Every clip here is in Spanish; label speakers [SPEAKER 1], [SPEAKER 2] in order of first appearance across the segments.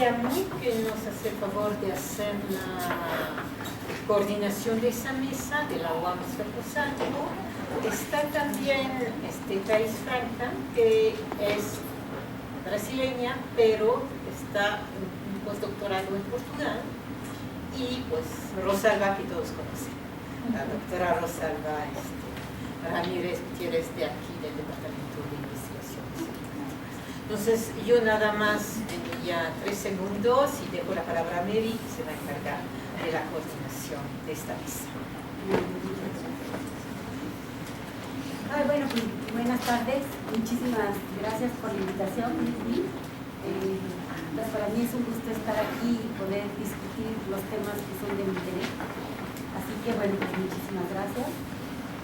[SPEAKER 1] Guillermo, que nos hace el favor de hacer la coordinación de esa mesa de la UAM Rosario. Está también Thais Franca, que es brasileña, pero está un postdoctorado en Portugal, y pues Rosalba, que todos conocen, la doctora Rosalba Ramírez Gutiérrez, de aquí, del Departamento de Investigaciones. Entonces, yo nada más ya 3 segundos y dejo la palabra a Mary, que se va a encargar de la coordinación de esta mesa.
[SPEAKER 2] Bueno, pues, buenas tardes, muchísimas gracias por la invitación. Pues para mí es un gusto estar aquí y poder discutir los temas que son de mi interés. Así que bueno, pues muchísimas gracias.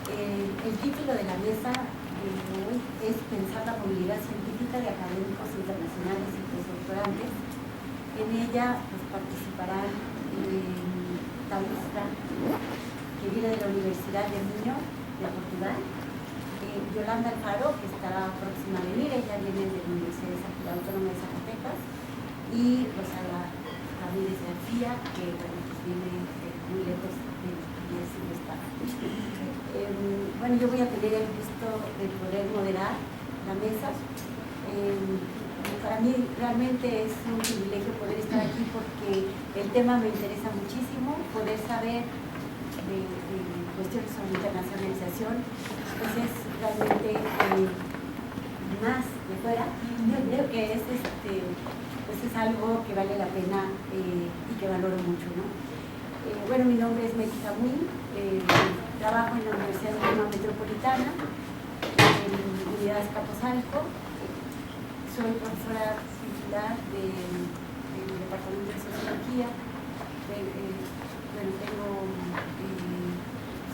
[SPEAKER 2] El título de la mesa de hoy es Pensar la movilidad científica de académicos internacionales y postdoctorantes. En ella pues, participarán Thais Franca, que viene de la Universidad de Minho, de Portugal, Yolanda Alfaro, que estará próxima a venir, ella viene de la Universidad Autónoma de Zacatecas, y Rosalba Ramírez García, que bueno, pues viene muy lejos de no está. Bueno, yo voy a tener el gusto de poder moderar la mesa. Para mí realmente es un privilegio poder estar aquí porque el tema me interesa muchísimo, poder saber de cuestiones sobre internacionalización, pues es realmente más de fuera. Yo creo que pues es algo que vale la pena y que valoro mucho, ¿no? Bueno, mi nombre es Meki Jamuy, trabajo en la Universidad Autónoma Metropolitana, en Unidad Azcapotzalco. Soy profesora titular del Departamento de Sociología.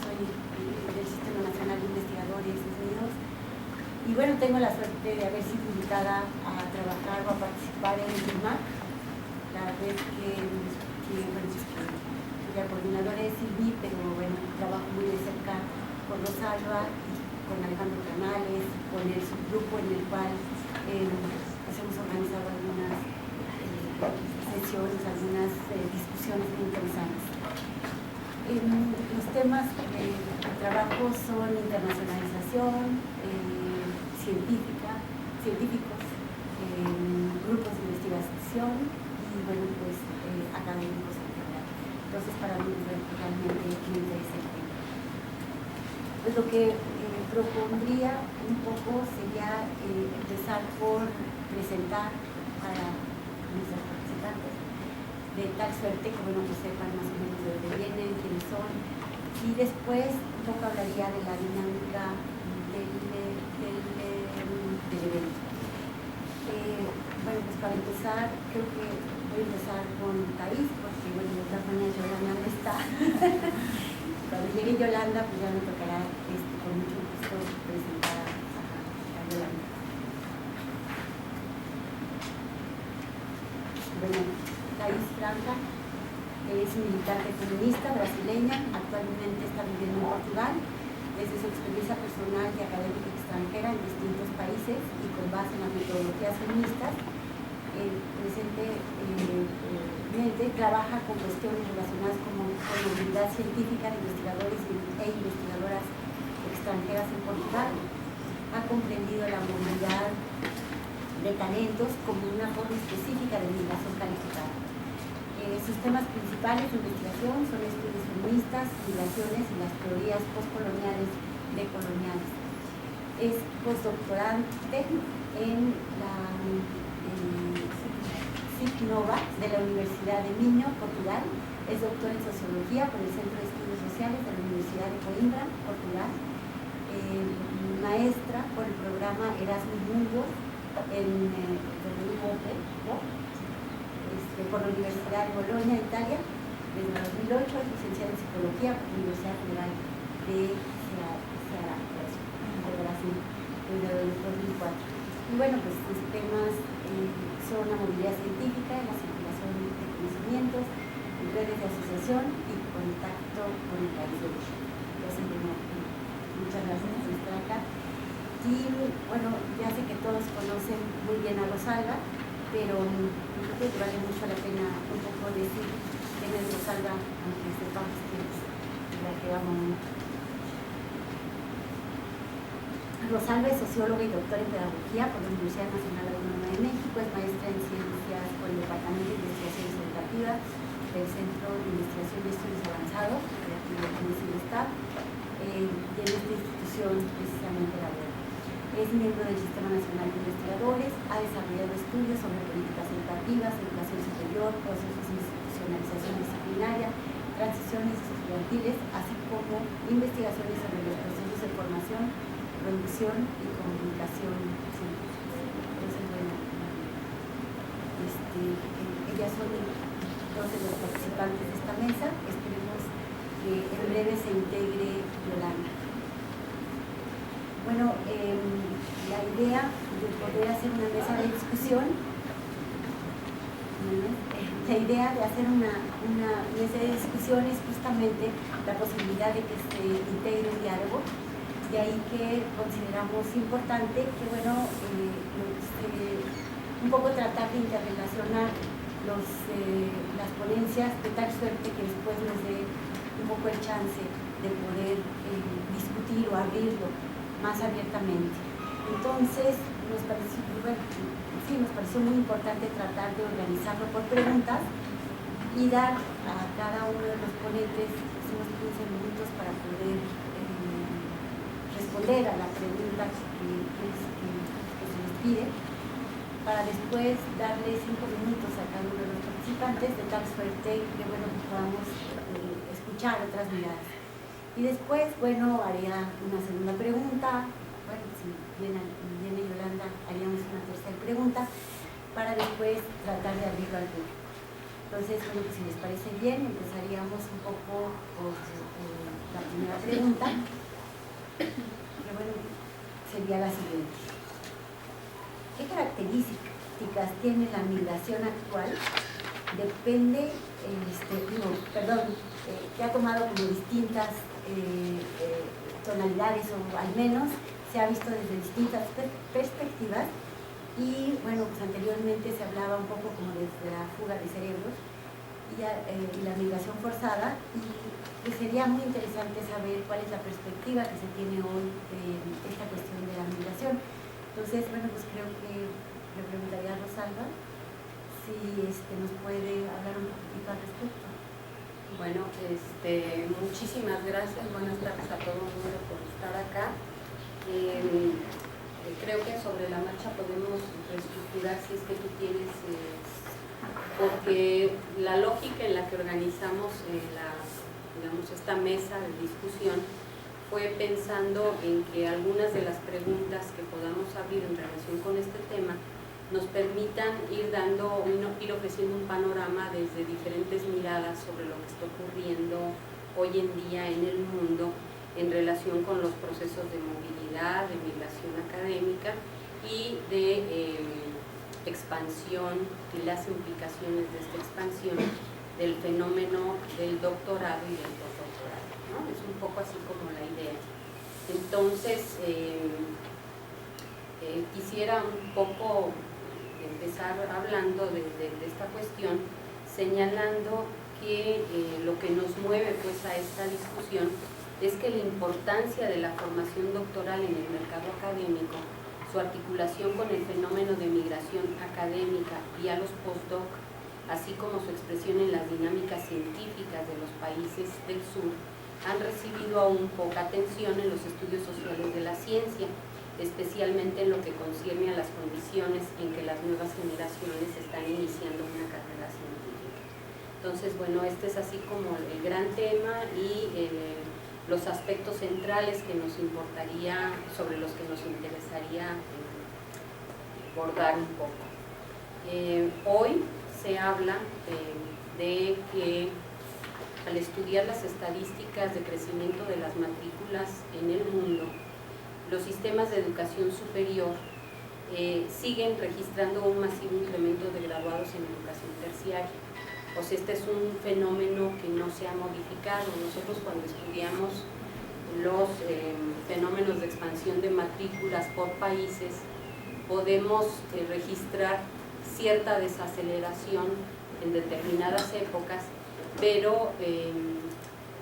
[SPEAKER 2] Soy del Sistema Nacional de Investigadores Unidos. Y bueno, tengo la suerte de haber sido invitada a trabajar o a participar en el DIMAC. La vez que la coordinadora es Silvi, pero bueno, trabajo muy de cerca con Rosalba, con Alejandro Canales, con el subgrupo en el cual pues hemos organizado algunas sesiones, algunas discusiones muy interesantes. Los temas de trabajo son internacionalización, científicos, grupos de investigación y bueno, pues académicos en general. Entonces para mí realmente me interesa el tema. Pues lo que propondría un poco sería empezar por presentar a nuestros participantes, de tal suerte que bueno, pues sepan más o menos de dónde vienen, quiénes son, y después un poco hablaría de la dinámica del evento. Bueno, pues para empezar, creo que voy a empezar con Thais, porque bueno, de todas maneras Yolanda no está. Cuando llegue Yolanda, pues ya me tocará con mucho gusto presentar a Yolanda. Bueno, Thais Franca es militante feminista brasileña, actualmente está viviendo en Portugal. Desde su experiencia personal y académica extranjera en distintos países y con base en las metodologías feministas, presentemente trabaja con cuestiones relacionadas con movilidad científica de investigadores e investigadoras extranjeras en Portugal. Ha comprendido la movilidad de talentos como una forma específica de migración calificada. Sus temas principales de investigación son estudios feministas, migraciones y las teorías postcoloniales decoloniales. Es postdoctorante en la SICNOVA de la Universidad de Minho, Portugal. Es doctor en Sociología por el Centro de Estudios Sociales de la Universidad de Coimbra, Portugal. Maestra por el programa Erasmus Mundus en por la Universidad de Bolonia, Italia, desde 2008, es licenciada en Psicología por la Universidad Federal de Brasil, desde 2004. Y bueno, pues sus temas son la movilidad científica, la circulación de conocimientos, redes de asociación y contacto con el país de origen. Entonces, bueno, muchas gracias por estar acá. Y bueno, ya sé que todos conocen muy bien a Rosalba. pero creo que vale mucho la pena un poco decir quién es Rosalba, aunque sepamos que es la que vamos. Rosalba es socióloga y doctora en pedagogía por la Universidad Nacional Autónoma de México, es maestra en ciencias por el Departamento de Investigaciones Educativas del Centro de Investigación y Estudios Avanzados, de aquí de Tennessee, y en esta institución precisamente laboral. Es miembro del Sistema Nacional de Investigadores, ha desarrollado estudios sobre políticas educativas, educación superior, procesos de institucionalización disciplinaria, transiciones estudiantiles, así como investigaciones sobre los procesos de formación, producción y comunicación científica. Entonces, bueno, ellas son dos de los participantes de esta mesa. Esperemos que en breve se integre Yolanda. Bueno, la idea de poder hacer una mesa de discusión, es justamente la posibilidad de que se integre un diálogo. De ahí que consideramos importante que, bueno, un poco tratar de interrelacionar las ponencias de tal suerte que después nos dé un poco el chance de poder discutir o abrirlo más abiertamente. Entonces, nos pareció muy importante tratar de organizarlo por preguntas y dar a cada uno de los ponentes unos 15 minutos para poder responder a la pregunta que se les pide, para después darle 5 minutos a cada uno de los participantes, de tal suerte que, bueno, podamos escuchar otras miradas. Y después, bueno, haría una segunda pregunta, bueno, si viene Yolanda, haríamos una tercera pregunta, para después tratar de abrirlo al público. Entonces, bueno, pues si les parece bien, empezaríamos un poco por la primera pregunta, que, bueno, sería la siguiente. ¿Qué características tiene la migración actual? Depende, que ha tomado como distintas tonalidades, o al menos se ha visto desde distintas perspectivas. Y bueno, pues anteriormente se hablaba un poco como desde la fuga de cerebros y la migración forzada, y pues sería muy interesante saber cuál es la perspectiva que se tiene hoy de esta cuestión de la migración. Entonces, bueno, pues creo que le preguntaría a Rosalba si nos puede hablar un poquito al respecto.
[SPEAKER 3] Bueno, muchísimas gracias, buenas tardes a todo el mundo por estar acá. Creo que sobre la marcha podemos reestructurar, si es que tú tienes, porque la lógica en la que organizamos esta mesa de discusión fue pensando en que algunas de las preguntas que podamos abrir en relación con este tema nos permitan ir ofreciendo un panorama desde diferentes miradas sobre lo que está ocurriendo hoy en día en el mundo en relación con los procesos de movilidad, de migración académica y de expansión y las implicaciones de esta expansión del fenómeno del doctorado y del postdoctorado, ¿no? Es un poco así como la idea. Entonces, quisiera un poco empezar hablando de esta cuestión, señalando que lo que nos mueve pues a esta discusión es que la importancia de la formación doctoral en el mercado académico, su articulación con el fenómeno de migración académica y a los postdoc, así como su expresión en las dinámicas científicas de los países del sur, han recibido aún poca atención en los estudios sociales de la ciencia, especialmente en lo que concierne a las condiciones en que las nuevas generaciones están iniciando una carrera científica. Entonces, bueno, este es así como el gran tema y los aspectos centrales que nos importaría, sobre los que nos interesaría abordar un poco. Hoy se habla de que al estudiar las estadísticas de crecimiento de las matrículas en el mundo, los sistemas de educación superior siguen registrando un masivo incremento de graduados en educación terciaria. O sea, este es un fenómeno que no se ha modificado. Nosotros cuando estudiamos los fenómenos de expansión de matrículas por países, podemos registrar cierta desaceleración en determinadas épocas, pero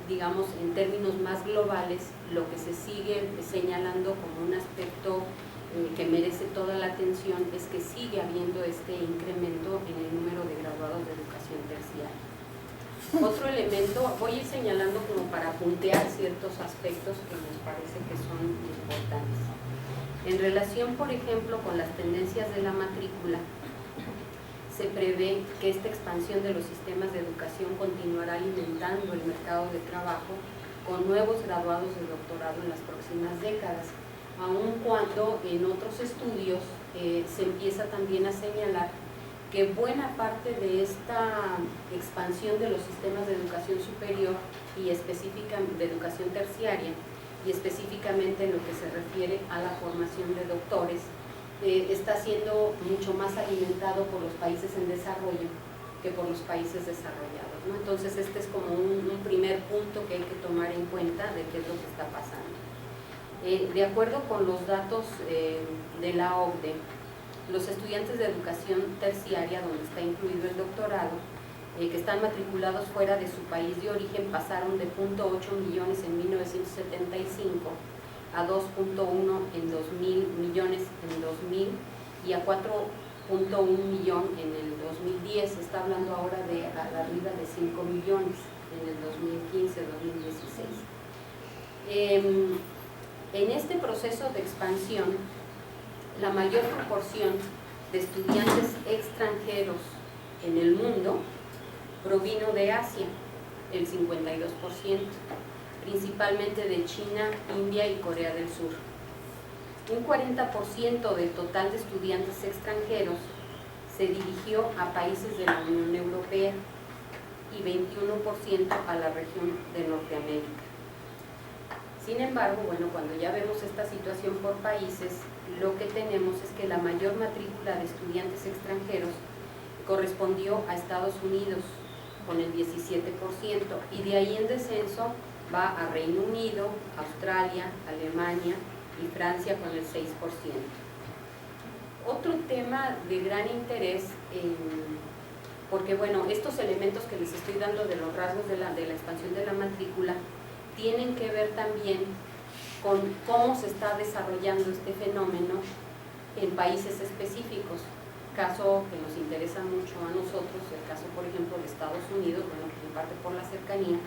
[SPEAKER 3] digamos en términos más globales lo que se sigue señalando como un aspecto que merece toda la atención es que sigue habiendo este incremento en el número de graduados de educación terciaria. Otro elemento, voy a ir señalando como para puntear ciertos aspectos que me parece que son importantes. En relación, por ejemplo, con las tendencias de la matrícula, se prevé que esta expansión de los sistemas de educación continuará alimentando el mercado de trabajo con nuevos graduados de doctorado en las próximas décadas, aun cuando en otros estudios se empieza también a señalar que buena parte de esta expansión de los sistemas de educación superior y específicamente de educación terciaria y específicamente en lo que se refiere a la formación de doctores está siendo mucho más alimentado por los países en desarrollo que por los países desarrollados, ¿no? Entonces este es como un primer punto que hay que tomar en cuenta de qué es lo que está pasando. De acuerdo con los datos de la OCDE, los estudiantes de educación terciaria, donde está incluido el doctorado, que están matriculados fuera de su país de origen, pasaron de 0.8 millones en 1975 a 2.1 millones en 2000 y a 4.1 millón en el 2010. Se está hablando ahora de arriba de 5 millones en el 2015-2016. En este proceso de expansión, la mayor proporción de estudiantes extranjeros en el mundo provino de Asia, el 52%, principalmente de China, India y Corea del Sur. Un 40% del total de estudiantes extranjeros se dirigió a países de la Unión Europea y 21% a la región de Norteamérica. Sin embargo, bueno, cuando ya vemos esta situación por países, lo que tenemos es que la mayor matrícula de estudiantes extranjeros correspondió a Estados Unidos con el 17% y de ahí en descenso va a Reino Unido, Australia, Alemania y Francia con el 6%. Otro tema de gran interés, porque bueno, estos elementos que les estoy dando de los rasgos de la expansión de la matrícula tienen que ver también con cómo se está desarrollando este fenómeno en países específicos. Caso que nos interesa mucho a nosotros, el caso por ejemplo de Estados Unidos, bueno, en parte por la cercanía,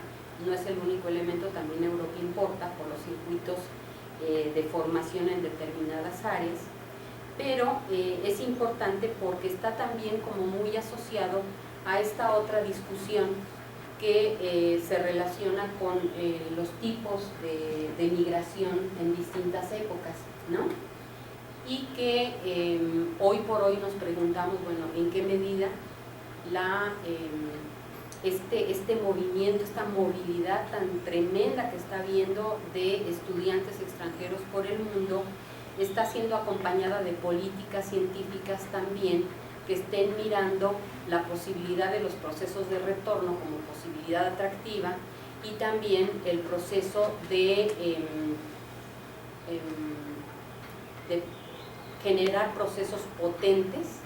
[SPEAKER 3] no es el único elemento, también Europa importa por los circuitos de formación en determinadas áreas, pero es importante porque está también como muy asociado a esta otra discusión que se relaciona con los tipos de migración en distintas épocas, ¿no? Y que hoy por hoy nos preguntamos, bueno, ¿en qué medida este movimiento, esta movilidad tan tremenda que está habiendo de estudiantes extranjeros por el mundo está siendo acompañada de políticas científicas también que estén mirando la posibilidad de los procesos de retorno como posibilidad atractiva y también el proceso de generar procesos potentes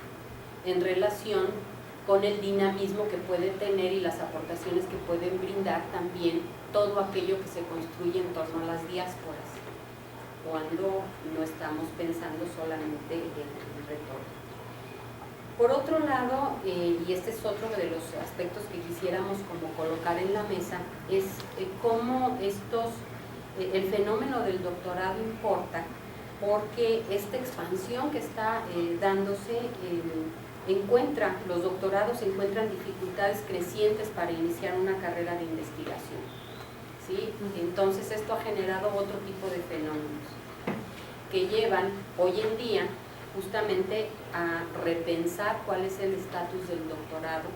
[SPEAKER 3] en relación con el dinamismo que puede tener y las aportaciones que pueden brindar también todo aquello que se construye en torno a las diásporas, cuando no estamos pensando solamente en el retorno. Por otro lado, y este es otro de los aspectos que quisiéramos como colocar en la mesa, es cómo el fenómeno del doctorado importa, porque esta expansión que está dándose los doctorados encuentran dificultades crecientes para iniciar una carrera de investigación, ¿sí? Entonces esto ha generado otro tipo de fenómenos que llevan hoy en día justamente a repensar cuál es el estatus del doctorado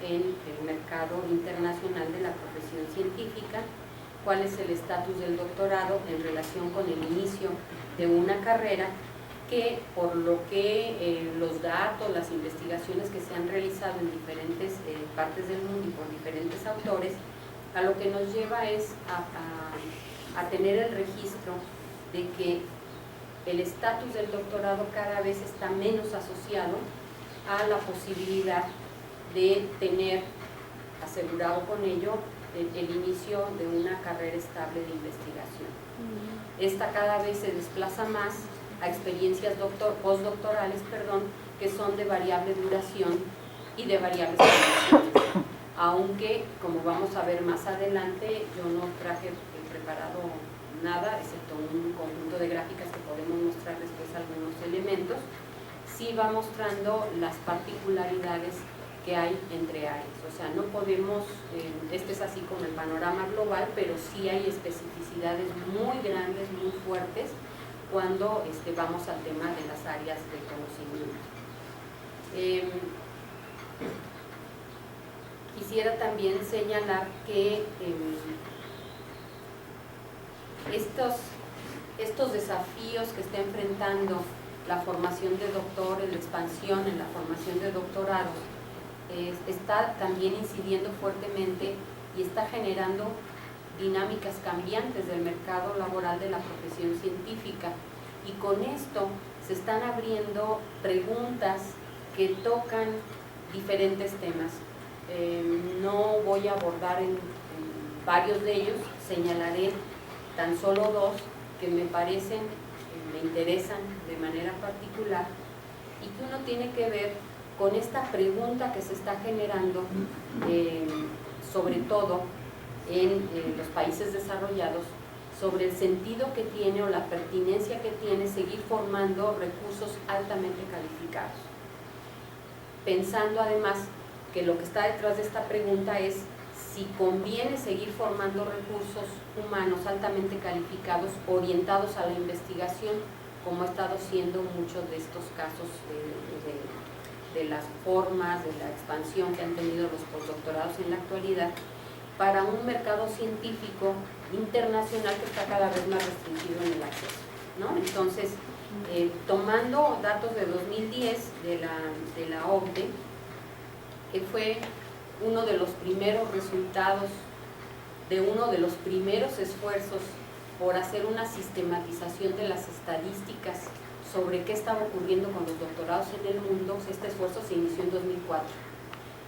[SPEAKER 3] en el mercado internacional de la profesión científica, cuál es el estatus del doctorado en relación con el inicio de una carrera que, por lo que los datos, las investigaciones que se han realizado en diferentes partes del mundo y por diferentes autores, a lo que nos lleva es a tener el registro de que el estatus del doctorado cada vez está menos asociado a la posibilidad de tener asegurado con ello el inicio de una carrera estable de investigación. Esta cada vez se desplaza más a experiencias postdoctorales, que son de variable duración y de variables condiciones. Aunque, como vamos a ver más adelante, yo no traje preparado nada, excepto un conjunto de gráficas que podemos mostrar después algunos elementos. Sí va mostrando las particularidades que hay entre áreas, o sea, no podemos, este es así como el panorama global, pero sí hay especificidades muy grandes, muy fuertes, cuando vamos al tema de las áreas de conocimiento. Quisiera también señalar que estos desafíos que está enfrentando la formación de doctores, la expansión en la formación de doctorados, está también incidiendo fuertemente y está generando dinámicas cambiantes del mercado laboral de la profesión científica, y con esto se están abriendo preguntas que tocan diferentes temas. No voy a abordar en varios de ellos, señalaré tan solo dos que me parecen, me interesan de manera particular, y que uno tiene que ver con esta pregunta que se está generando, sobre todo en los países desarrollados, sobre el sentido que tiene o la pertinencia que tiene seguir formando recursos altamente calificados. Pensando además que lo que está detrás de esta pregunta es si conviene seguir formando recursos humanos altamente calificados orientados a la investigación, como ha estado siendo muchos de estos casos de las formas, de la expansión que han tenido los postdoctorados en la actualidad, para un mercado científico internacional que está cada vez más restringido en el acceso, ¿no? Entonces, tomando datos de 2010 de la OCDE, que fue uno de los primeros resultados de uno de los primeros esfuerzos por hacer una sistematización de las estadísticas sobre qué estaba ocurriendo con los doctorados en el mundo. Este esfuerzo se inició en 2004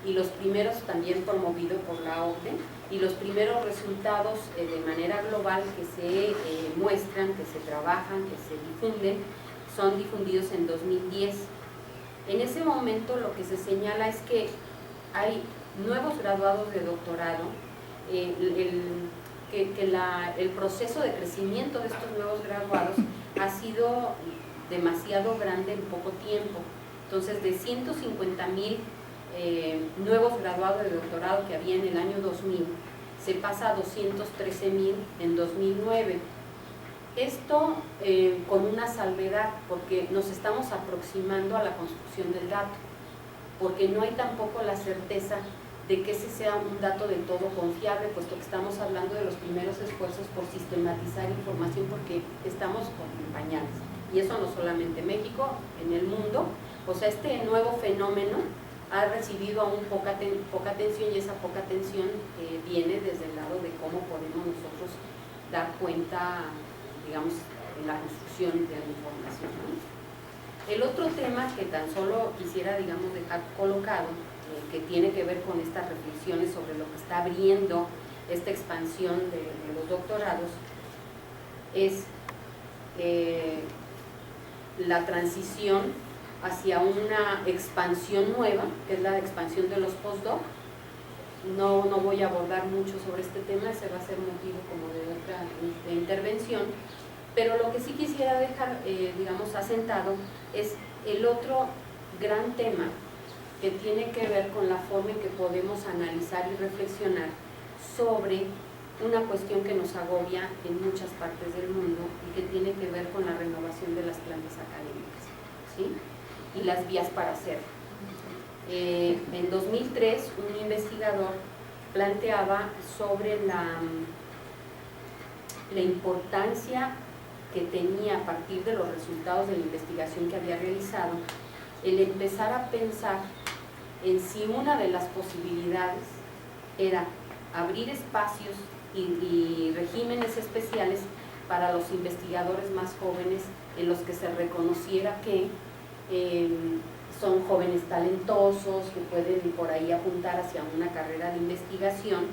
[SPEAKER 3] y los primeros también promovido por la OCDE, y los primeros resultados de manera global que se muestran, que se trabajan, que se difunden, son difundidos en 2010. En ese momento lo que se señala es que hay nuevos graduados de doctorado, el proceso de crecimiento de estos nuevos graduados ha sido demasiado grande en poco tiempo. Entonces, de 150,000 nuevos graduados de doctorado que había en el año 2000, se pasa a 213,000 en 2009. Esto con una salvedad, porque nos estamos aproximando a la construcción del dato, porque no hay tampoco la certeza de que ese sea un dato del todo confiable, puesto que estamos hablando de los primeros esfuerzos por sistematizar información, porque estamos en pañales, y eso no solamente en México, en el mundo. O sea, este nuevo fenómeno ha recibido aún poca atención, y esa poca atención viene desde el lado de cómo podemos nosotros dar cuenta, digamos, en la construcción de la información, ¿no? El otro tema que tan solo quisiera, digamos, dejar colocado, que tiene que ver con estas reflexiones sobre lo que está abriendo esta expansión de los doctorados, es la transición hacia una expansión nueva, que es la expansión de los postdoc. No voy a abordar mucho sobre este tema, ese va a ser motivo como de otra intervención, pero lo que sí quisiera dejar, digamos, asentado es el otro gran tema que tiene que ver con la forma en que podemos analizar y reflexionar sobre una cuestión que nos agobia en muchas partes del mundo y que tiene que ver con la renovación de las plantas académicas, ¿sí? Y las vías para hacerlo. En 2003, un investigador planteaba sobre la importancia que tenía, a partir de los resultados de la investigación que había realizado, el empezar a pensar en si una de las posibilidades era abrir espacios y regímenes especiales para los investigadores más jóvenes, en los que se reconociera que son jóvenes talentosos que pueden por ahí apuntar hacia una carrera de investigación.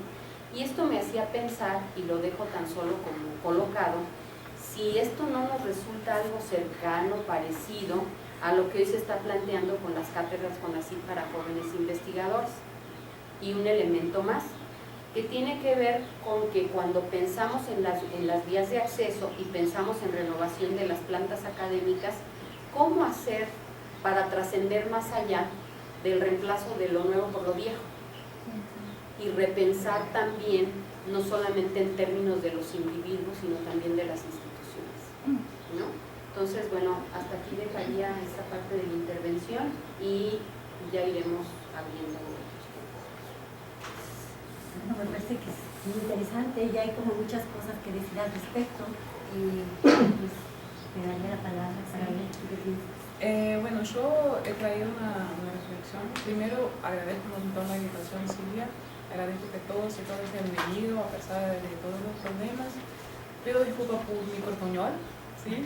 [SPEAKER 3] Y esto me hacía pensar, y lo dejo tan solo como colocado, si esto no nos resulta algo cercano, parecido a lo que hoy se está planteando con las cátedras CONACYT para jóvenes investigadores. Y un elemento más, que tiene que ver con que cuando pensamos en las vías de acceso y pensamos en renovación de las plantas académicas, ¿cómo hacer para trascender más allá del reemplazo de lo nuevo por lo viejo? Y repensar también, no solamente en términos de los individuos, sino también de las instituciones, ¿no? Entonces, bueno, hasta aquí dejaría esta parte de la intervención y ya iremos abriendo otros temas.
[SPEAKER 2] Bueno, me parece que es muy interesante y hay como muchas cosas que decir al respecto. Y pues, te daría la palabra para ver qué piensas.
[SPEAKER 4] Bueno, yo he traído una reflexión. Primero, agradezco un montón la invitación, Silvia. Agradezco que todos y todas sean bienvenidos a pesar de todos los problemas. Pido disculpas por mi portuñol, ¿sí?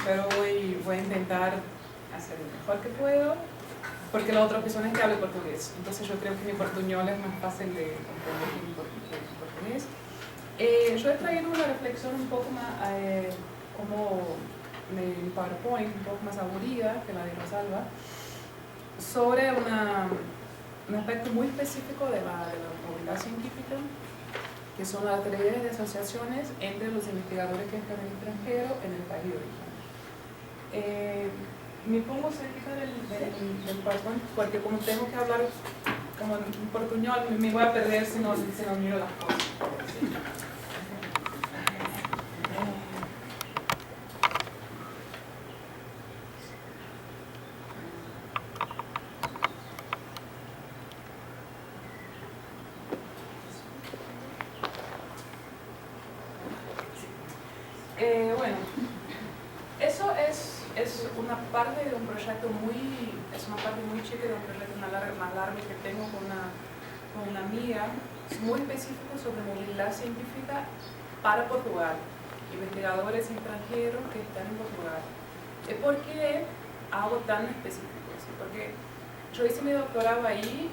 [SPEAKER 4] Pero voy a intentar hacer lo mejor que puedo, porque la otra opción es que hable portugués. Entonces yo creo que mi portuñol es más fácil de comprender que mi portugués. Yo he traído una reflexión un poco más, como mi PowerPoint, un poco más aburrida que la de Rosalba, sobre un aspecto muy específico de la movilidad científica, que son las redes de asociaciones entre los investigadores que están en el extranjero en el país de origen. Me pongo cerca del PowerPoint porque como tengo que hablar como en portuñol, me voy a perder si no miro las cosas. ¿Sí? Bueno, eso es una parte de un proyecto una parte muy chica de un proyecto más largo que tengo con una amiga, muy específico sobre movilidad científica para Portugal, investigadores extranjeros que están en Portugal. ¿Por qué algo tan específico? ¿Sí? Porque yo hice mi doctorado ahí,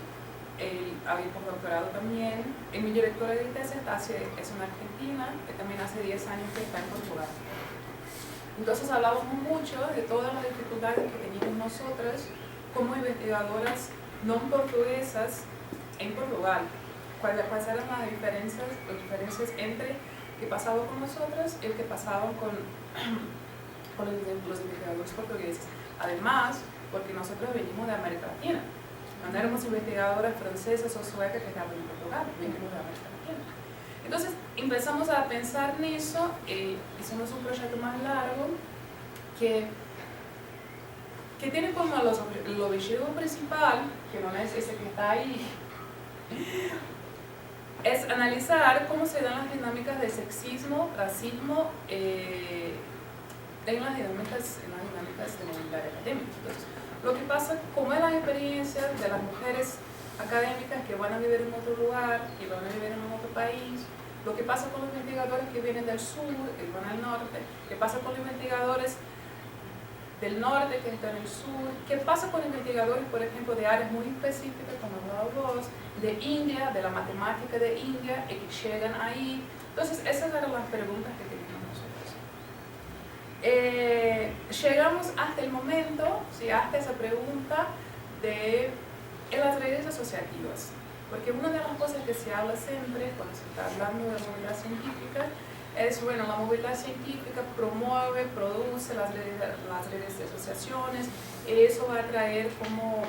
[SPEAKER 4] había postdoctorado también, y mi directora de tesis es una argentina que también hace 10 años que está en Portugal. Entonces hablamos mucho de todas las dificultades que teníamos nosotras como investigadoras no portuguesas en Portugal. ¿Cuáles eran las diferencias entre qué pasaba con nosotras y qué pasaba con los investigadores portugueses? Además, porque nosotros venimos de América Latina. No éramos investigadoras francesas o suecas que estaban en Portugal, venimos de América Latina. Entonces empezamos a pensar en eso, hicimos un proyecto más largo que tiene como el objetivo principal, que no es ese que está ahí, es analizar cómo se dan las dinámicas de sexismo, racismo, en las dinámicas de movilidad académica. Entonces, lo que pasa, cómo es la experiencia de las mujeres académicas que van a vivir en otro lugar, que van a vivir en otro país, lo que pasa con los investigadores que vienen del sur, que van al norte, qué pasa con los investigadores del norte que están en el sur, qué pasa con investigadores, por ejemplo, de áreas muy específicas, como hablado vos, de India, de la matemática de India, y que llegan ahí. Entonces, esas eran las preguntas que teníamos nosotros. Llegamos hasta el momento, ¿sí? Hasta esa pregunta de las redes asociativas. Porque una de las cosas que se habla siempre cuando se está hablando de movilidad científica es, bueno, la movilidad científica promueve, produce las redes de asociaciones, y eso va a traer como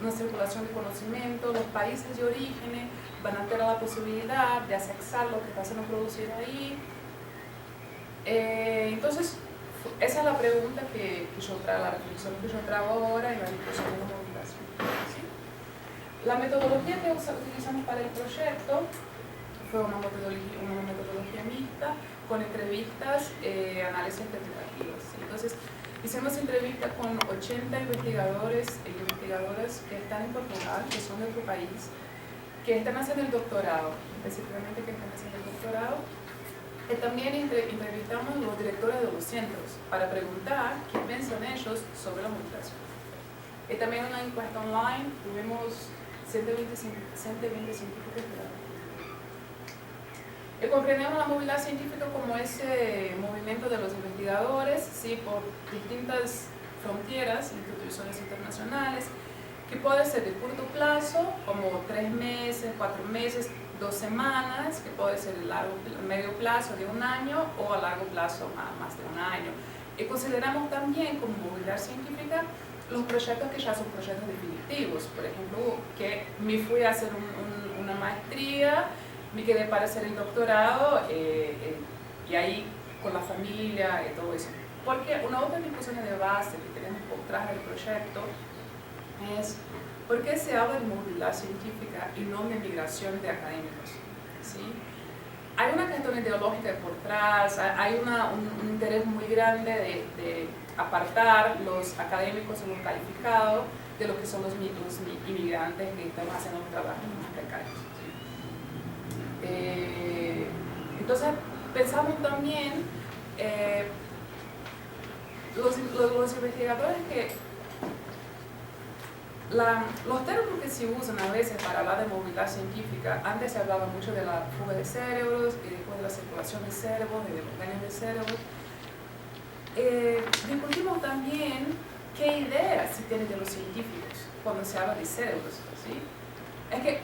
[SPEAKER 4] una circulación de conocimiento, los países de origen van a tener la posibilidad de accesar lo que está siendo producido ahí. Entonces, esa es la pregunta que yo traigo, la reflexión que yo traigo ahora en la discusión de la movilidad científica. ¿Sí? La metodología que utilizamos para el proyecto fue una metodología mixta con entrevistas, análisis interpretativos. ¿Sí? Entonces, hicimos entrevistas con 80 investigadores e investigadoras que están en Portugal, que son de otro país, que están haciendo el doctorado, específicamente que están haciendo el doctorado. También entrevistamos a los directores de los centros para preguntar qué piensan ellos sobre la movilidad científica. También una encuesta online, tuvimos 120 científicos. Comprendemos la movilidad científica como ese movimiento de los investigadores, ¿sí? Por distintas fronteras, instituciones internacionales, que puede ser de corto plazo, como 3 meses, 4 meses, 2 semanas, que puede ser a medio plazo de 1 año o a largo plazo más de 1 año. Y consideramos también como movilidad científica los proyectos que ya son proyectos definitivos. Por ejemplo, que me fui a hacer una maestría, me quedé para hacer el doctorado y ahí con la familia y todo eso. Porque una otra discusión de base que tenemos por detrás del proyecto es por qué se habla de movilidad científica y no de migración de académicos, ¿sí? Hay una cuestión ideológica por detrás, hay un interés muy grande de apartar los académicos o los calificados de lo que son los inmigrantes que están haciendo un trabajo más precario. Entonces pensamos también los investigadores que los términos que se usan a veces para hablar de movilidad científica, antes se hablaba mucho de la fuga de cerebros y después de la circulación de cerebros, de los daños de cerebros. Discutimos también qué ideas se tienen de los científicos cuando se habla de cerebros, ¿sí? Es que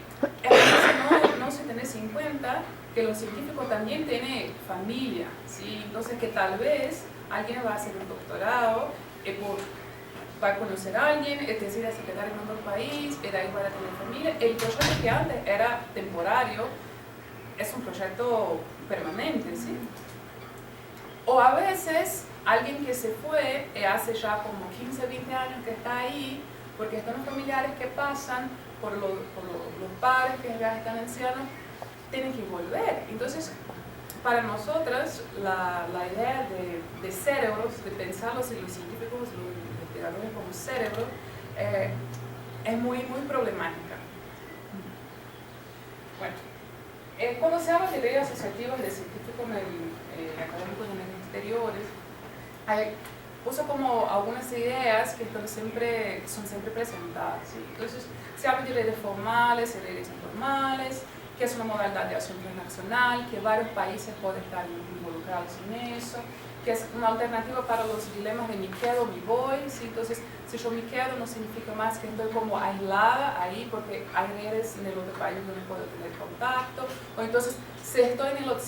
[SPEAKER 4] no se tiene en cuenta que los científicos también tienen familia, ¿sí? Entonces que tal vez alguien va a hacer un doctorado va a conocer a alguien, decide se quedar en otro país, de ahí va a tener familia. El proyecto que antes era temporario es un proyecto permanente, ¿sí? O a veces alguien que se fue hace ya como 15, 20 años que está ahí, porque están los familiares que pasan por los padres que ya están ancianos, tienen que volver. Entonces, para nosotros, la idea de cerebros, de pensar los científicos, los investigadores como cerebro, es muy problemática. Bueno, cuando se habla de leyes asociativas de científicos académicos en el exterior, uso como algunas ideas que son siempre presentadas, ¿sí? Entonces, se habla de redes formales y redes informales, que es una modalidad de acción transnacional, que varios países pueden estar involucrados en eso, que es una alternativa para los dilemas de me quedo, me voy, ¿sí? Entonces, si yo me quedo no significa más que estoy como aislada ahí porque hay redes en el otro país donde puedo tener contacto, o entonces si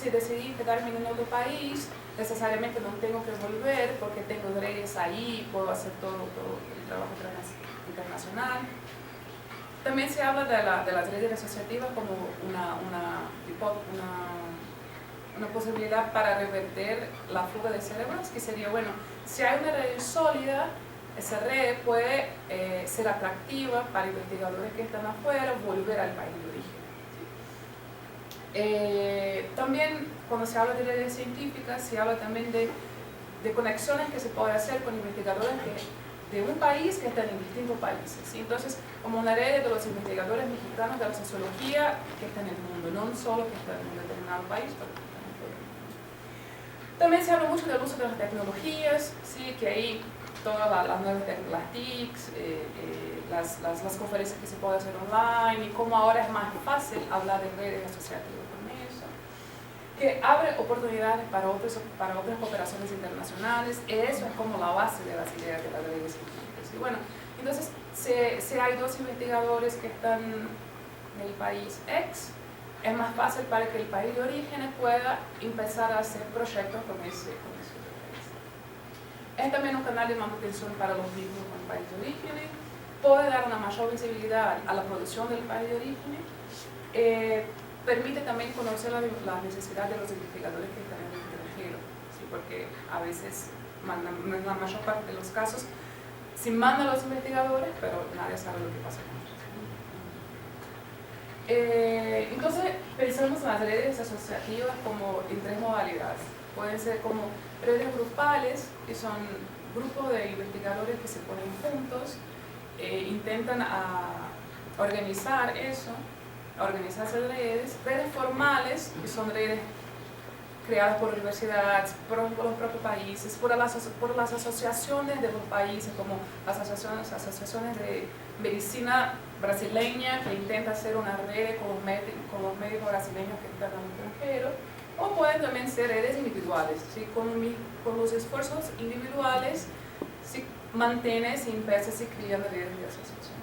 [SPEAKER 4] decidí quedarme en el otro país, necesariamente no tengo que volver porque tengo redes ahí, puedo hacer todo el trabajo internacional. También se habla de las redes asociativas como una posibilidad para revertir la fuga de cerebros, que sería, bueno, si hay una red sólida, esa red puede ser atractiva para investigadores que están afuera, volver al país de origen. También, cuando se habla de redes científicas, se habla también de conexiones que se pueden hacer con investigadores de un país que están en distintos países, ¿sí? Entonces, como una red de los investigadores mexicanos de la sociología que están en el mundo, no solo que están en un determinado país, pero que están en todo el mundo. También se habla mucho del uso de las tecnologías, ¿sí? Que ahí todas las nuevas las TICs, las conferencias que se pueden hacer online y cómo ahora es más fácil hablar de redes asociativas con eso, que abre oportunidades para otras cooperaciones internacionales. Eso es como la base de las ideas de las redes científicas. Y bueno, entonces, si hay 2 investigadores que están en el país X, es más fácil para que el país de origen pueda empezar a hacer proyectos con ese país. Es también un canal de manutención para los vínculos con el país de origen, puede dar una mayor visibilidad a la producción del país de origen, permite también conocer la necesidad de los investigadores que están en el extranjero, ¿sí? Porque a veces, en la mayor parte de los casos, se mandan los investigadores, pero nadie sabe lo que pasa con ellos. Entonces, pensamos en las redes asociativas como en 3 modalidades. Pueden ser como redes grupales, que son grupos de investigadores que se ponen juntos, intentan organizar eso, organizarse redes formales, que son redes creadas por universidades, por los propios países, por las asociaciones de los países, como las asociaciones de medicina brasileña, que intenta hacer una red con los médicos brasileños que están en el extranjero, o pueden también ser redes individuales, ¿sí? Con los esfuerzos individuales, si mantienes y empiezas y creando redes de asociaciones.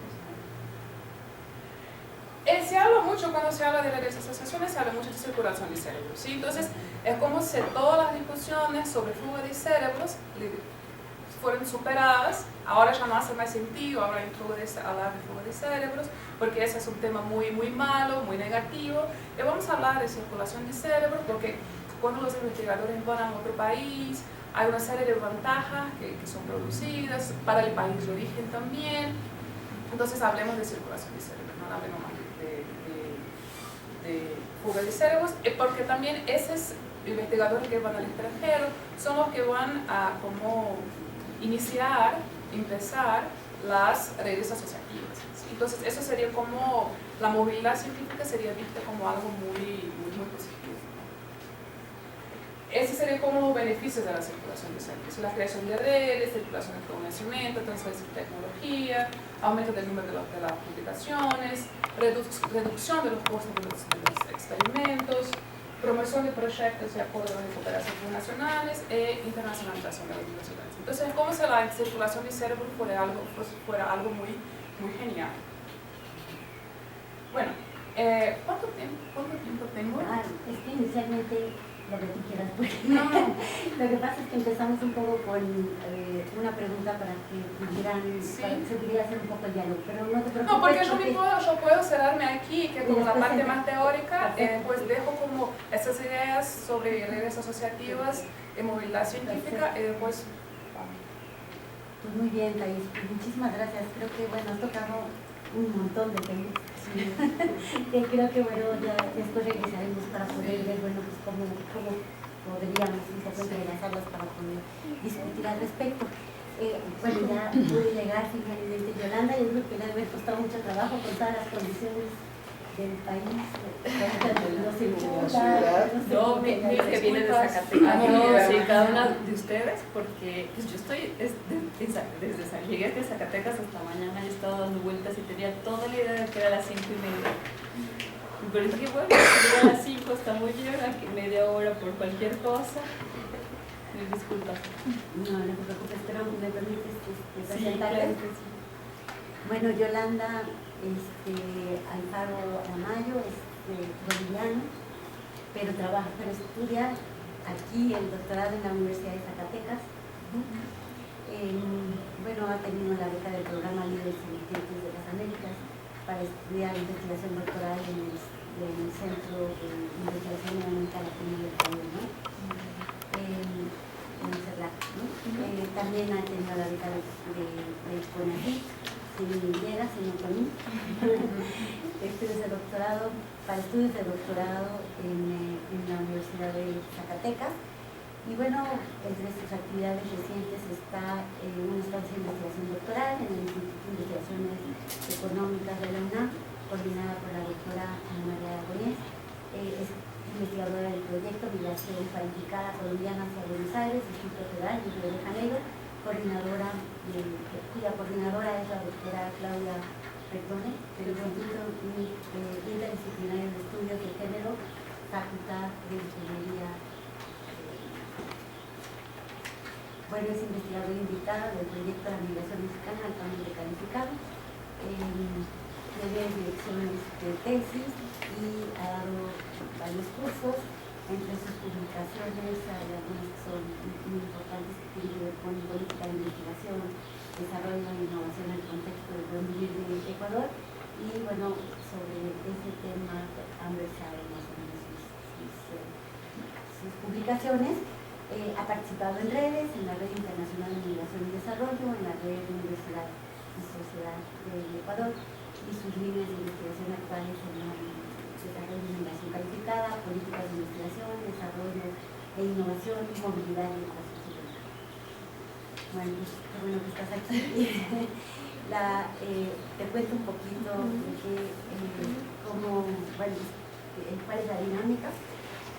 [SPEAKER 4] Se habla mucho, cuando se habla de redes de asociaciones, se habla mucho de circulación de cerebros, ¿sí? Entonces, es como si todas las discusiones sobre fuga de cerebros fueron superadas. Ahora ya no hace más sentido hablar de fuga de cerebros, porque ese es un tema muy, muy malo, muy negativo. Y vamos a hablar de circulación de cerebros, porque cuando los investigadores van a otro país, hay una serie de ventajas que son producidas para el país de origen también. Entonces hablemos de circulación de cerebros, no hablemos más de fuga de cerebros, porque también esos investigadores que van al extranjero son los que van a como empezar las redes asociativas, ¿sí? Entonces eso sería como, la movilidad científica sería vista como algo muy, muy, muy positivo. Ese sería como beneficios de la circulación de cerebros: la creación de redes, circulación de conocimiento, transferencia de tecnología, aumento del número de las publicaciones, reducción de los costos de los experimentos, promoción de proyectos de acuerdos de cooperación nacionales e internacionalización de las universidades. Entonces, es como si la circulación de cerebros fuera algo muy, muy genial. Bueno, ¿cuánto tiempo tengo?
[SPEAKER 2] Es que inicialmente lo que tú quieras, porque
[SPEAKER 4] No.
[SPEAKER 2] lo que pasa es que empezamos un poco con una pregunta para que pudieran,
[SPEAKER 4] Sí.
[SPEAKER 2] para que se pudiera hacer un poco el diálogo, pero no te preocupes.
[SPEAKER 4] No, porque yo puedo cerrarme aquí, que como la parte más teórica, pues dejo como esas ideas sobre redes asociativas y movilidad científica, y después
[SPEAKER 2] Pues muy bien, Thais, pues muchísimas gracias. Creo que bueno, has tocado un montón de temas. Que creo que bueno, ya después regresaremos para poder ver bueno, pues cómo podríamos un poco entrelazarlas para poder discutir al respecto. Bueno, ya pude llegar finalmente Yolanda. Yo creo que le debe costar mucho trabajo con todas las condiciones del país.
[SPEAKER 5] No, mi hija que viene de Zacatecas. No, sí, cada una de ustedes, porque pues yo estoy llegué desde Zacatecas hasta mañana, he estado dando vueltas y tenía toda la idea de que era a las 5:30. Pero dije, bueno, si a las 5 está muy bien, aquí media hora por cualquier cosa. Mil disculpas.
[SPEAKER 2] No, no te preocupes, pero me permites
[SPEAKER 5] Sí,
[SPEAKER 2] presentarle.
[SPEAKER 5] claro que sí.
[SPEAKER 2] Bueno, Yolanda Alfaro Amayo es boliviana, pero estudia aquí el doctorado en la Universidad de Zacatecas. Bueno, ha tenido la beca del programa Líderes Emergentes de las Américas para estudiar investigación doctoral en el Centro de Investigación en América Latina y el Caribe, ¿no? En CERLAC, ¿no? También ha tenido la beca de CONACYT, sin Llega, sino con mí, estudios de doctorado en la Universidad de Zacatecas. Y bueno, entre sus actividades recientes está una estancia de investigación doctoral en el Instituto de Investigaciones Económicas de la UNAM, coordinada por la doctora Ana María Goyes. Es investigadora del proyecto Migración Cualificada Colombiana hacia Buenos Aires, Distrito Federal y Río de Janeiro, cuya coordinadora es la doctora Claudia Bertone, del Instituto Interdisciplinario de Estudios de Género, Facultad de Ingeniería. Bueno, es investigadora invitada del proyecto de la migración mexicana altamente calificado, tiene direcciones de tesis y ha dado varios cursos. Entre sus publicaciones hay algunas que son muy importantes que tienen que ver con política de investigación, desarrollo e innovación en el contexto del buen vivir de Ecuador, y bueno, sobre ese tema han versado más o menos sus publicaciones. Ha participado en redes, en la Red Internacional de Migración y Desarrollo, en la Red de Universidad y Sociedad de Ecuador, y sus líneas de investigación actuales en la desarrollo de migración calificada, políticas de investigación, desarrollo e innovación, movilidad y educación superior. Bueno, pues qué bueno que estás aquí. Te cuento un poquito de cuál es la dinámica.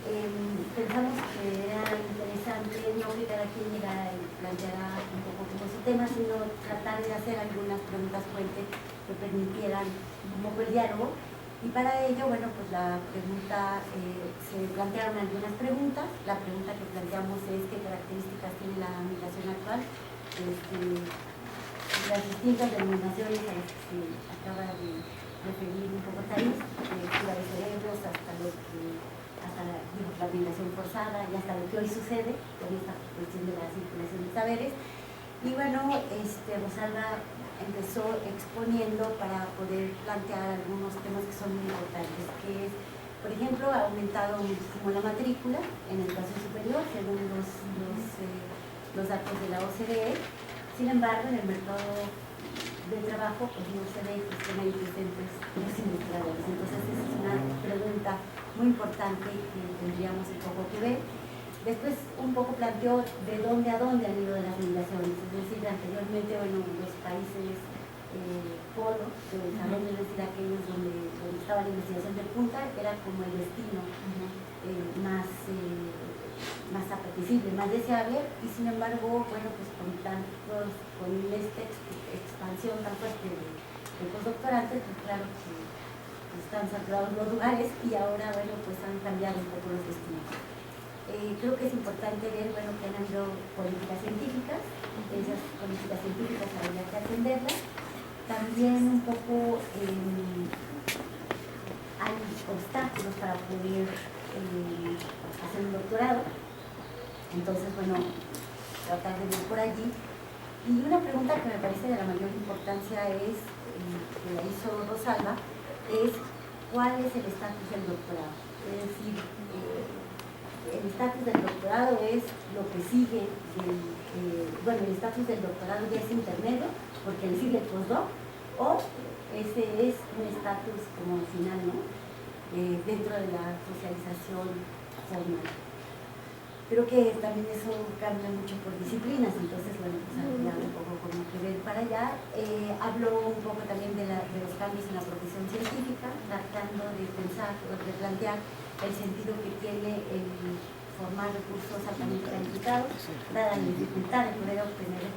[SPEAKER 2] Pensamos que era interesante no que cada quien llegara y planteara un poco como su tema, sino tratar de hacer algunas preguntas puente que permitieran un poco el diálogo. Y para ello, bueno, pues la pregunta, se plantearon algunas preguntas. La pregunta que planteamos es qué características tiene la migración actual, las distintas denominaciones a las que se acaba de referir un poco Thais, de cerebros hasta lo que la migración forzada y hasta lo que hoy sucede con esta cuestión de la circulación de saberes. Y bueno, Rosalba empezó exponiendo para poder plantear algunos temas que son muy importantes, que es, por ejemplo, ha aumentado muchísimo la matrícula en educación superior, según los datos de la OCDE. Sin embargo, en el mercado de trabajo, pues no se ve que estén ahí presentes los investigadores. Entonces, esa es una pregunta muy importante que tendríamos un poco que ver. Después, un poco planteó de dónde a dónde han ido las migraciones, es decir, anteriormente, bueno, los países polo de desarrollo, es decir, aquellos donde estaba la investigación de punta, era como el destino más apetecible, más deseable, y sin embargo, bueno, pues con esta expansión tan fuerte de postdoctorantes, pues claro que están saturados los lugares y ahora, bueno, pues han cambiado un poco los destinos. Creo que es importante ver, bueno, que han habido políticas científicas, esas políticas científicas habría que atenderlas. También un poco hay obstáculos para poder hacer un doctorado, entonces, bueno, tratar de ver por allí. Y una pregunta que me parece de la mayor importancia es, que la hizo Rosalba, es ¿cuál es el estatus del doctorado? Es decir, el estatus del doctorado es lo que sigue, bueno, el estatus del doctorado ya es intermedio, porque le sigue el postdoc, o ese es un estatus como final, ¿no? Dentro de la socialización formal. Creo que también eso cambia mucho por disciplinas, entonces, bueno, pues habría un poco como que ver para allá. Habló un poco también de los cambios en la profesión científica, tratando de pensar o de plantear el sentido que tiene el formar recursos altamente calificados, dada la dificultad de poder obtener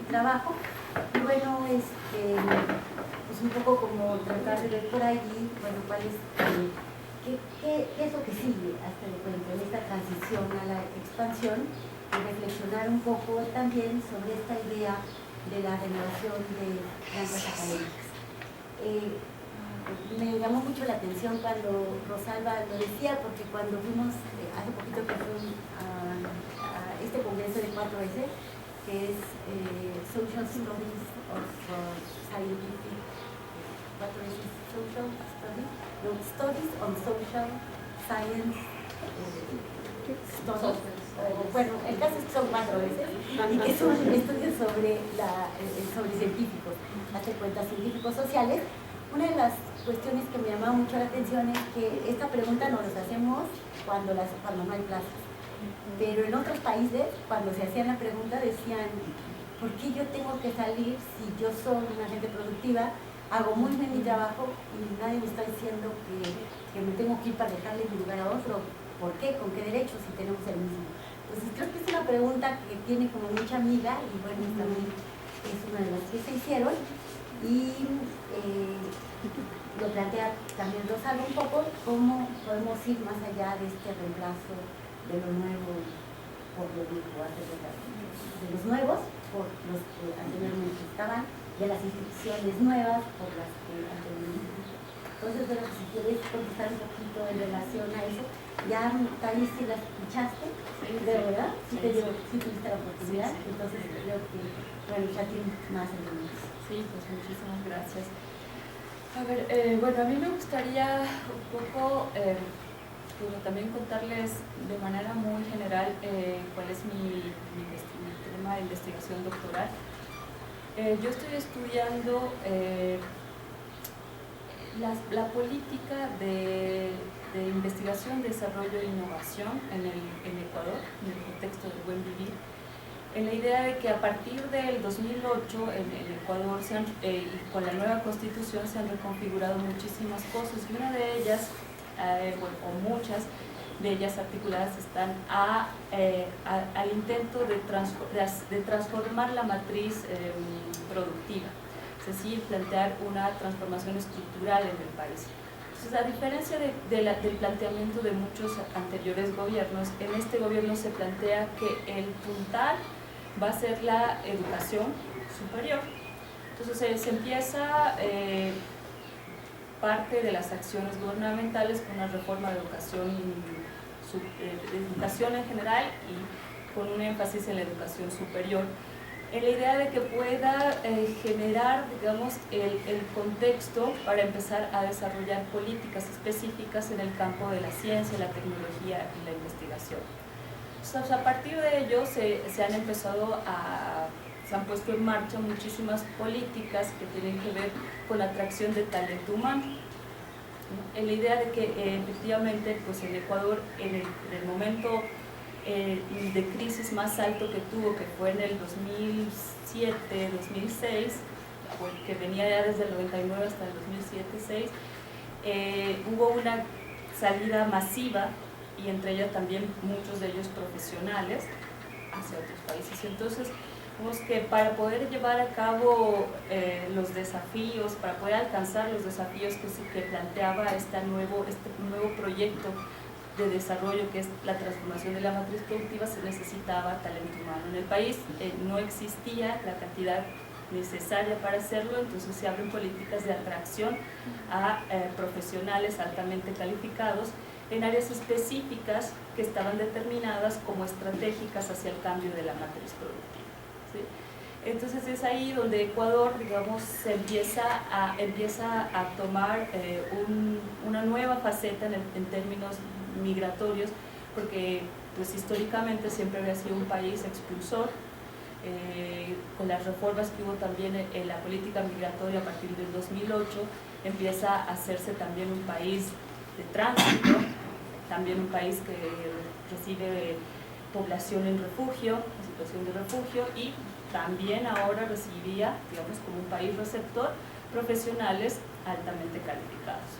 [SPEAKER 2] trabajo. Y bueno, pues un poco como tratar de ver por allí, bueno, cuál es... ¿Qué es lo que sigue hasta el cuento en esta transición a la expansión? Y reflexionar un poco también sobre esta idea de la renovación de plantas académicas. Me llamó mucho la atención cuando Rosalba lo decía, porque cuando fuimos, hace poquito que fue a este congreso de 4S, que es Social Studies of Scientific, 4S Social Studies, Studies on Social Science Studies. Bueno, el caso es que son 4S y que son estudios sobre científicos, hace cuentas científicos sociales. Una de las cuestiones que me llamaba mucho la atención es que esta pregunta nos la hacemos cuando no hay plazas. Pero en otros países, cuando se hacían la pregunta, decían, ¿por qué yo tengo que salir si yo soy una gente productiva? Hago muy bien mi trabajo y nadie me está diciendo que me tengo que ir para dejarle mi lugar a otro. ¿Por qué? ¿Con qué derecho si tenemos el mismo? Entonces creo que es una pregunta que tiene como mucha amiga y bueno, también es una de las que se hicieron y lo plantea también Rosalba un poco, cómo podemos ir más allá de este reemplazo de lo nuevo por lo viejo, de los nuevos por los que anteriormente estaban, de las instituciones nuevas por las que anteriormente. Entonces, bueno, si quieres contestar un poquito en relación a eso, ya tal vez si la escuchaste, de verdad, si tuviste la oportunidad, entonces creo que, bueno, ya tienes más elementos.
[SPEAKER 5] Sí, pues muchísimas gracias. A ver, bueno, a mí me gustaría un poco también contarles de manera muy general cuál es mi tema de investigación doctoral. Yo estoy estudiando la política de investigación, desarrollo e innovación en Ecuador, en el contexto del buen vivir, en la idea de que a partir del 2008 en Ecuador con la nueva constitución se han reconfigurado muchísimas cosas y una de ellas, o muchas, de ellas articuladas están al intento de transformar la matriz productiva, es decir, plantear una transformación estructural en el país. Entonces, a diferencia del planteamiento de muchos anteriores gobiernos, en este gobierno se plantea que el puntal va a ser la educación superior. Entonces se empieza parte de las acciones gubernamentales con una reforma de educación en general y con un énfasis en la educación superior, en la idea de que pueda generar, digamos, el contexto para empezar a desarrollar políticas específicas en el campo de la ciencia, la tecnología y la investigación. Entonces, a partir de ello se han puesto en marcha muchísimas políticas que tienen que ver con la atracción de talento humano. En la idea de que efectivamente pues el Ecuador en el momento de crisis más alto que tuvo, que fue en el 2007-2006, que venía ya desde el 99 hasta el 2007-2006, hubo una salida masiva y entre ellas también muchos de ellos profesionales hacia otros países. Entonces, vemos que para poder llevar a cabo los desafíos, para poder alcanzar los desafíos que planteaba este nuevo proyecto de desarrollo, que es la transformación de la matriz productiva, se necesitaba talento humano. En el país no existía la cantidad necesaria para hacerlo, entonces se abren políticas de atracción a profesionales altamente calificados en áreas específicas que estaban determinadas como estratégicas hacia el cambio de la matriz productiva, ¿sí? Entonces es ahí donde Ecuador, digamos, se empieza a tomar una nueva faceta en términos migratorios, porque pues históricamente siempre había sido un país expulsor. Con las reformas que hubo también en la política migratoria a partir del 2008, empieza a hacerse también un país de tránsito, también un país que recibe población en refugio, en situación de refugio, y también ahora recibía, digamos, como un país receptor, profesionales altamente calificados,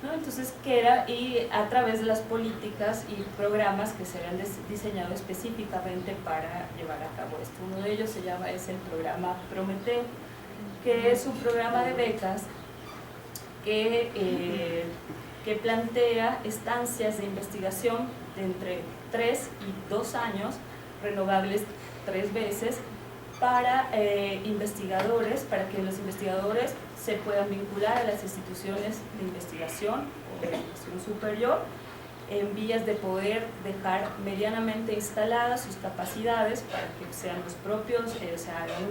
[SPEAKER 5] ¿no? Entonces, y a través de las políticas y programas que se habían diseñado específicamente para llevar a cabo esto. Uno de ellos es el programa Prometeo, que es un programa de becas que plantea estancias de investigación de entre 3 y 2 años, renovables 3 veces, para investigadores, para que los investigadores se puedan vincular a las instituciones de investigación o de educación superior en vías de poder dejar medianamente instaladas sus capacidades para que sean los propios,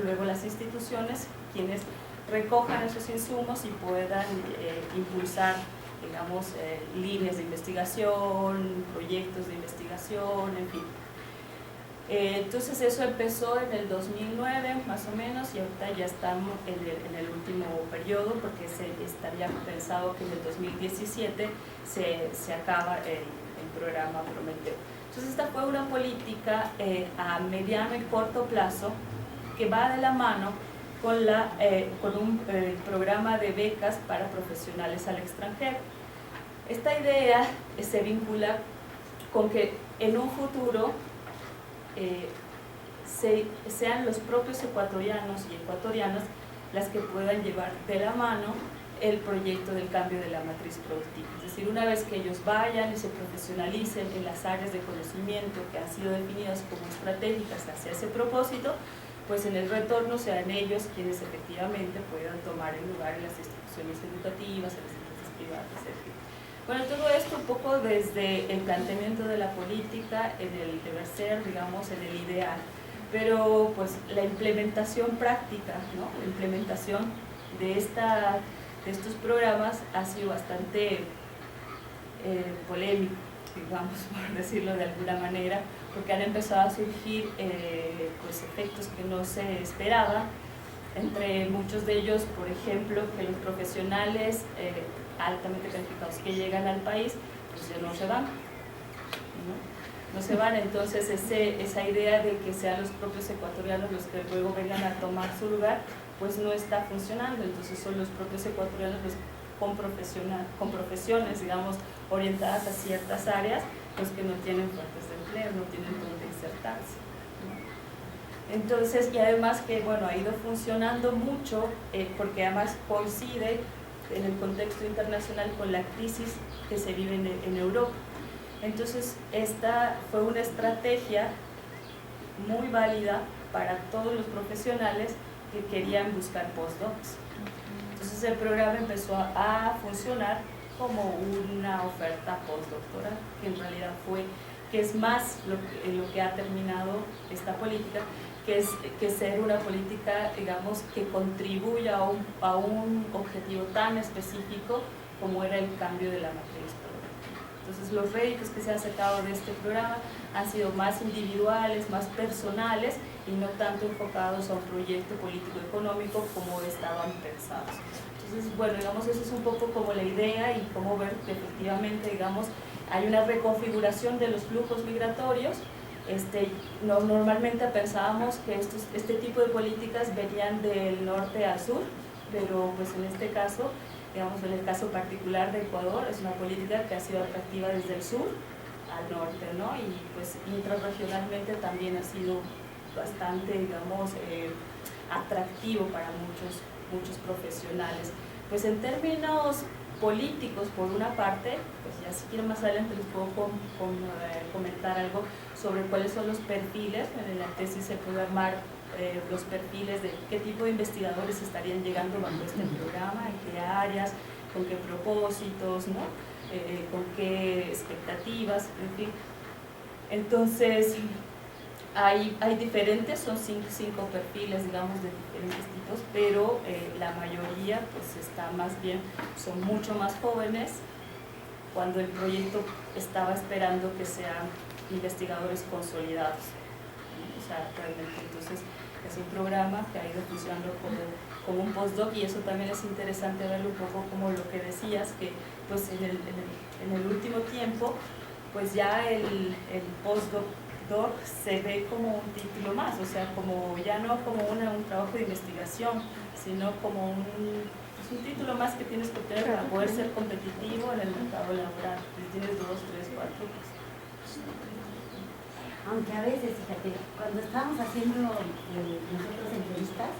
[SPEAKER 5] luego las instituciones quienes recojan esos insumos y puedan impulsar, digamos, líneas de investigación, proyectos de investigación, en fin. Entonces eso empezó en el 2009 más o menos, y ahorita ya estamos en el último periodo, porque se estaría pensado que en el 2017 se acaba el programa Prometeo. Entonces esta fue una política a mediano y corto plazo que va de la mano con un programa de becas para profesionales al extranjero. Esta idea se vincula con que en un futuro sean los propios ecuatorianos y ecuatorianas las que puedan llevar de la mano el proyecto del cambio de la matriz productiva. Es decir, una vez que ellos vayan y se profesionalicen en las áreas de conocimiento que han sido definidas como estratégicas hacia ese propósito, pues en el retorno sean ellos quienes efectivamente puedan tomar el lugar en las instituciones educativas, en las empresas privadas, etc. Bueno, todo esto un poco desde el planteamiento de la política, en el deber ser, digamos, en el ideal, pero pues la implementación práctica, ¿no? La implementación de estos programas ha sido bastante polémico, digamos, por decirlo de alguna manera, porque han empezado a surgir pues efectos que no se esperaban, entre muchos de ellos, por ejemplo, que los profesionales altamente calificados que llegan al país, pues ya no se van, no se van. Entonces esa idea de que sean los propios ecuatorianos los que luego vengan a tomar su lugar, pues no está funcionando. Entonces son los propios ecuatorianos los con profesiones, digamos, orientadas a ciertas áreas, pues que no tienen fuentes de empleo, no tienen dónde insertarse, ¿no? Entonces, y además que bueno, ha ido funcionando mucho porque además coincide en el contexto internacional con la crisis que se vive en Europa. Entonces, esta fue una estrategia muy válida para todos los profesionales que querían buscar postdocs. Entonces, el programa empezó a funcionar como una oferta postdoctoral, que en realidad es más lo que ha terminado esta política, que ser una política, digamos, que contribuya a un objetivo tan específico como era el cambio de la matriz productiva. Entonces, los réditos que se han sacado de este programa han sido más individuales, más personales y no tanto enfocados a un proyecto político-económico como estaban pensados. Entonces, bueno, digamos, eso es un poco como la idea y cómo ver que efectivamente, digamos, hay una reconfiguración de los flujos migratorios. Normalmente pensábamos que este tipo de políticas venían del norte al sur, pero pues en este caso, digamos, en el caso particular de Ecuador, es una política que ha sido atractiva desde el sur al norte, ¿no? Y pues intrarregionalmente también ha sido bastante, digamos, atractivo para muchos profesionales. Pues en términos políticos, por una parte, pues ya si quieren más adelante les puedo comentar algo sobre cuáles son los perfiles. En la tesis se puede armar los perfiles de qué tipo de investigadores estarían llegando bajo este programa, en qué áreas, con qué propósitos, ¿no? Con qué expectativas, en fin. Entonces, hay diferentes, son cinco perfiles, digamos, de diferentes tipos, pero la mayoría pues está más bien, son mucho más jóvenes, cuando el proyecto estaba esperando que sean investigadores consolidados. O sea, realmente entonces es un programa que ha ido funcionando como un postdoc, y eso también es interesante verlo un poco como lo que decías, que pues en el último tiempo pues ya el postdoc se ve como un título más, o sea, como ya no como un trabajo de investigación, sino como un título más que tienes que obtener para poder ser competitivo en el mercado laboral. Si tienes 2, 3, 4, pues.
[SPEAKER 2] Aunque a veces, fíjate, cuando estábamos haciendo nosotros entrevistas,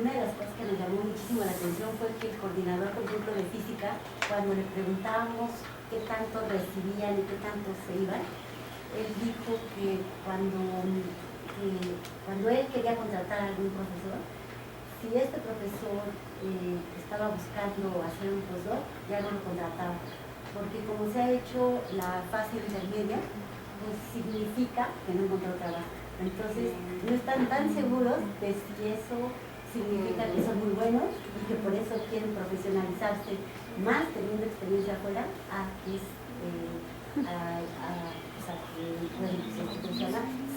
[SPEAKER 2] una de las cosas que nos llamó muchísimo la atención fue que el coordinador, por ejemplo, de física, cuando le preguntábamos qué tanto recibían y qué tanto se iban, él dijo que cuando él quería contratar a algún profesor, si este profesor estaba buscando hacer un postdoc, ya no lo contrataba, porque como se ha hecho la fase intermedia, pues significa que no encontró trabajo. Entonces, no están tan seguros de si eso significa que son muy buenos y que por eso quieren profesionalizarse más teniendo experiencia afuera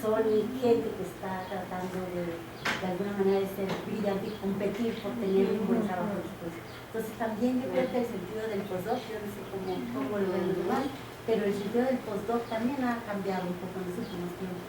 [SPEAKER 2] son gente que está tratando de alguna manera de ser brillante y competir por tener un buen trabajo después. Entonces también yo creo que el sentido del postdoc, yo no sé cómo lo ven los demás, pero el sentido del postdoc también ha cambiado un poco en los últimos tiempos.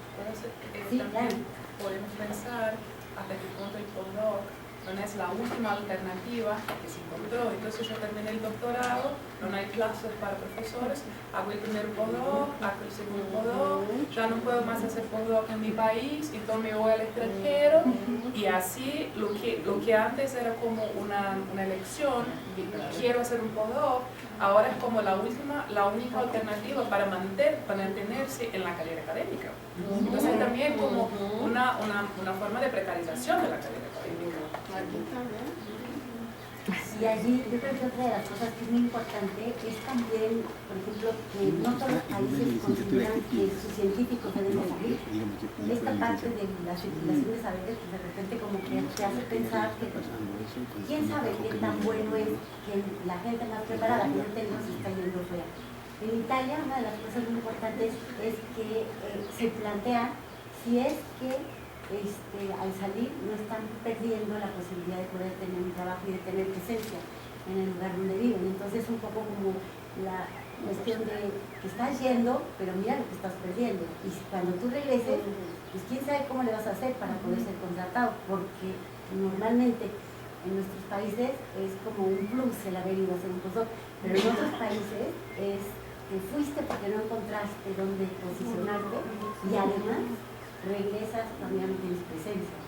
[SPEAKER 4] Sí, claro. Podemos pensar hasta qué punto el postdoc no es la última alternativa que se encontró. Entonces yo terminé el doctorado, no hay clases para profesores, hago el primer postdoc, hago el segundo postdoc, ya no puedo más hacer postdoc en mi país, entonces me voy al extranjero, y así lo que antes era como una elección, quiero hacer un postdoc, ahora es como la única alternativa para mantenerse en la carrera académica. Entonces también como una forma de precarización de la carrera académica.
[SPEAKER 2] Y allí yo creo que otra de las cosas que es muy importante es también, por ejemplo, que no todos los países consideran que sus científicos deben de salir. Esta parte de la circulación de saberes, pues de repente como que te hace pensar que quién sabe qué tan bueno es que la gente más preparada que no tenemos está yendo fuera. En Italia una de las cosas muy importantes es que se plantea si es que al salir no están perdiendo la posibilidad de poder tener un trabajo y de tener presencia en el lugar donde viven. Entonces un poco como la cuestión de que estás yendo, pero mira lo que estás perdiendo. Y cuando tú regreses, pues quién sabe cómo le vas a hacer para poder ser contratado, porque normalmente en nuestros países es como un plus el haber ido a hacer un postdoc, pero en otros países es te fuiste porque no encontraste dónde posicionarte y además regresas cuando ya no tienes presencia.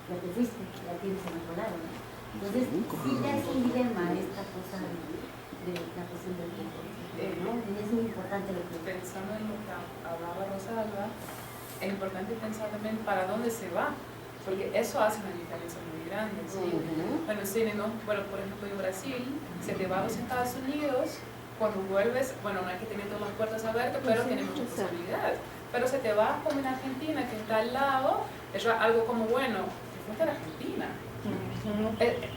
[SPEAKER 2] Ya te fuiste, ya tienes el otro lado, ¿no? Entonces, sí ya es un dilema esta cosa de la cuestión del tiempo, ¿no? Y es muy importante lo que...
[SPEAKER 4] Pensando en lo que hablaba Rosalba, es importante pensar también para dónde se va, porque eso hace una diferencia muy grande, ¿sí? Bueno, sí, ¿no? Bueno, por ejemplo, en Brasil, se te va a los Estados Unidos, cuando vuelves, bueno, no hay que tener todas las puertas abiertas, pero tiene muchas posibilidades. Pero se te va como en Argentina, que está al lado, es algo como, bueno, te fuiste a la Argentina.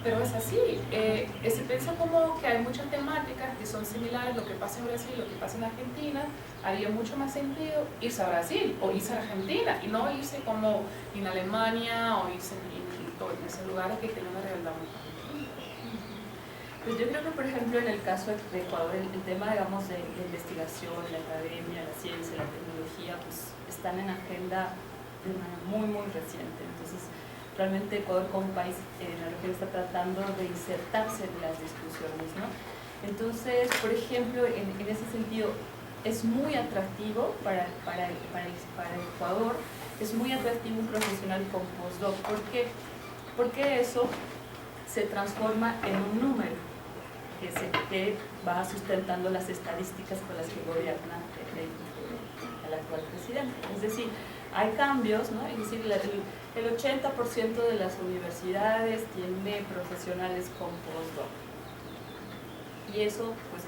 [SPEAKER 4] Pero es así, se piensa como que hay muchas temáticas que son similares, lo que pasa en Brasil, lo que pasa en Argentina, haría mucho más sentido irse a Brasil o irse a Argentina y no irse como en Alemania o irse en esos lugares que tienen una realidad muy distinta.
[SPEAKER 5] Pues yo creo que, por ejemplo, en el caso de Ecuador, el tema, digamos, de investigación, la academia, la ciencia, la tecnología, pues están en agenda de manera muy, muy reciente. Entonces, realmente Ecuador como país en la región está tratando de insertarse en las discusiones, ¿no? Entonces, por ejemplo, en ese sentido, es muy atractivo para Ecuador, es muy atractivo un profesional con postdoc. ¿Por qué? Porque eso se transforma en un número que va sustentando las estadísticas con las que gobierna el actual presidente. Es decir, hay cambios, ¿no? Es decir, el 80% de las universidades tiene profesionales con postdoc. Y eso, pues,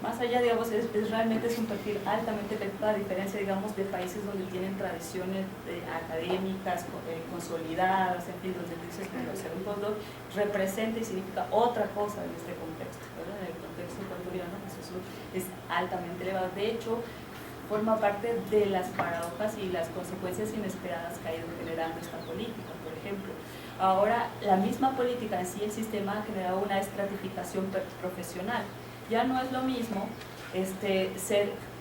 [SPEAKER 5] más allá, digamos, realmente es un perfil altamente efectivo, a diferencia, digamos, de países donde tienen tradiciones académicas consolidadas, en fin, donde dices, bueno, ser un postdoc representa y significa otra cosa en este contexto, ¿verdad? En el contexto ecuatoriano, pues eso es altamente elevado. De hecho, forma parte de las paradojas y las consecuencias inesperadas que ha ido generando esta política, por ejemplo. Ahora, la misma política en sí, el sistema ha generado una estratificación profesional. Ya no es lo mismo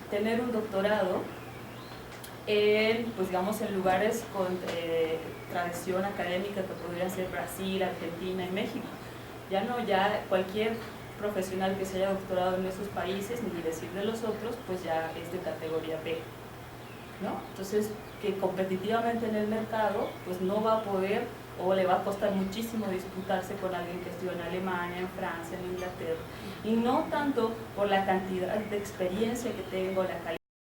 [SPEAKER 5] tener un doctorado en, pues digamos, en lugares con tradición académica que podrían ser Brasil, Argentina y México. Ya cualquier profesional que se haya doctorado en esos países, ni decir de los otros, pues ya es de categoría B, ¿no? Entonces, que competitivamente en el mercado, pues no va a poder o le va a costar muchísimo disputarse con alguien que estudió en Alemania, en Francia, en Inglaterra, y no tanto por la cantidad de experiencia que tengo, la calidad